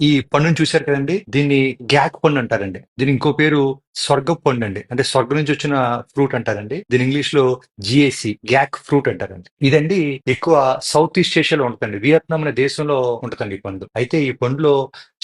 ఈ పండుని చూశారు కదండి. దీన్ని గ్యాక్ పండు అంటారండి. దీని ఇంకో పేరు స్వర్గపు పండు అండి. అంటే స్వర్గం నుంచి వచ్చిన ఫ్రూట్ అంటారండి. దీని ఇంగ్లీష్ లో జిఏసి గ్యాక్ ఫ్రూట్ అంటారండి. ఇదండి ఎక్కువ సౌత్ ఈస్ట్ ఏషియాలో ఉంటుందండి. వియత్నాం అనే దేశంలో ఉంటుందండి ఈ పండు. అయితే ఈ పండులో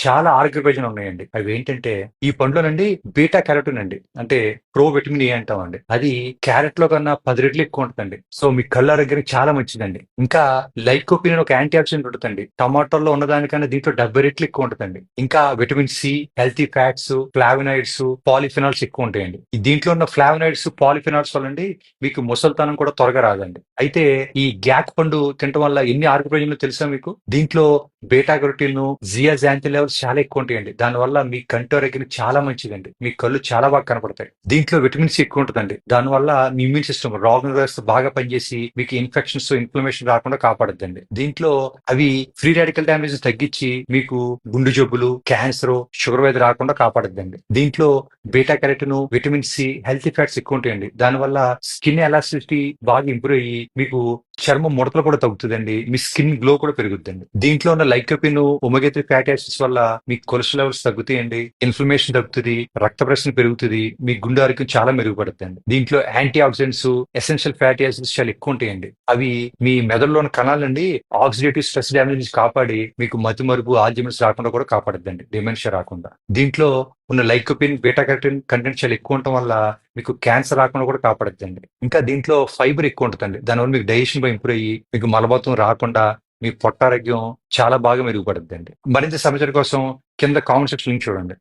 చాలా ఆరోగ్య ప్రయోజనాలు ఉన్నాయండి. అవి ఏంటంటే ఈ పండులోనండి బీటా క్యారోటిన్ అండి. అంటే ప్రో విటమిన్ ఏ అంటామండి. అది క్యారెట్ లో కన్నా 10 రెట్లు ఎక్కువ ఉంటుందండి. సో మీ కళ్ళ ఆరోగ్యానికి చాలా మంచిదండి. ఇంకా లైకోపిన్ అని ఒక యాంటీ ఆక్సిడెంట్ ఉంటుందండి. టమాటోల్లో ఉన్నదానికన్నా దీంట్లో 70 రెట్లు ఎక్కువ ఉంటుందండి. ఇంకా vitamin C, healthy fats, flavonoids, polyphenols ఎక్కువ ఉంటాయండి. ఈ దీంట్లో ఉన్న ఫ్లావినాయిడ్స్, పాలిఫినాల్స్ వల్ల అండి మీకు ముసల్తనం కూడా త్వరగా రాదండి. అయితే ఈ గ్యాక్ పండు తినడం వల్ల ఎన్ని ఆరోగ్య ప్రయోజనాలు తెలుసా మీకు? దీంట్లో బీటా కరోటిన్, జియాజాంతిన్ లెవెల్స్ చాలా ఎక్కువ ఉంటాయండి. దానివల్ల మీ కంటి ఆరోగ్యానికి చాలా మంచిదండి. మీ కళ్ళు చాలా బాగా కనపడతాయి. దీంట్లో విటమిన్ సి ఎక్కువ ఉంటుందండి. దానివల్ల మీ ఇమ్యూన్ సిస్టమ్ రోగ వ్యవస్థ బాగా పనిచేసి మీకు ఇన్ఫెక్షన్స్, ఇన్ఫ్లమేషన్ రాకుండా కాపాడుద్దండి. దీంట్లో అవి ఫ్రీ రాడికల్ డ్యామేజ్ తగ్గించి మీకు గుండె జబ్బులు, క్యాన్సర్, షుగర్ వ్యాధి రాకుండా కాపాడుద్దండి. దీంట్లో beta carotene, vitamin C, healthy fats ఎక్కువ ఉంటాయండి. దానివల్ల స్కిన్ ఎలాస్టిసిటీ బాగా ఇంప్రూవ్ అయ్యి మీకు చర్మం ముడతలు కూడా తగ్గుతుందండి. మీ స్కిన్ గ్లో కూడా పెరుగుద్దండి. దీంట్లో ఉన్న లైకోపిన్, ఒమేగా 3 ఫ్యాటీ యాసిడ్స్ వల్ల మీ కొలెస్ట్రాల్ లెవెల్స్ తగ్గుతాయండి. ఇన్ఫ్లమేషన్ తగ్గుతుంది, రక్త ప్రసరణ పెరుగుతుంది, మీ గుండె ఆరోగ్యం చాలా మెరుగుపడుతుందండి. దీంట్లో antioxidants, essential fatty acids చాలా ఎక్కువ ఉంటాయండి. అవి మీ మెదడులోని కణాలండి ఆక్సిడేటివ్ స్ట్రెస్ డ్యామేజ్ నుంచి కాపాడి మీకు మతిమరుపు, ఆల్జీమర్స్ రాకుండా కూడా కాపాడుద్దండి. డిమెన్షియా రాకుండా. దీంట్లో ఉన్న లైకోపిన్, బీటా కెరటిన్ కంటెంట్ చాలా ఎక్కువ ఉండటం వల్ల మీకు క్యాన్సర్ రాకుండా కూడా కాపాడుద్దండి. ఇంకా దీంట్లో ఫైబర్ ఎక్కువ ఉంటుందండి. దానివల్ల మీకు డైజెషన్ బాగా ఇంప్రూవ్ అయ్యి మీకు మలబద్ధకం రాకుండా మీ పొట్టారోగ్యం చాలా బాగా మెరుగుపడుద్దండి. మరింత సమాచారం కోసం కింద కామెంట్ సెక్షన్ లింక్ చూడండి.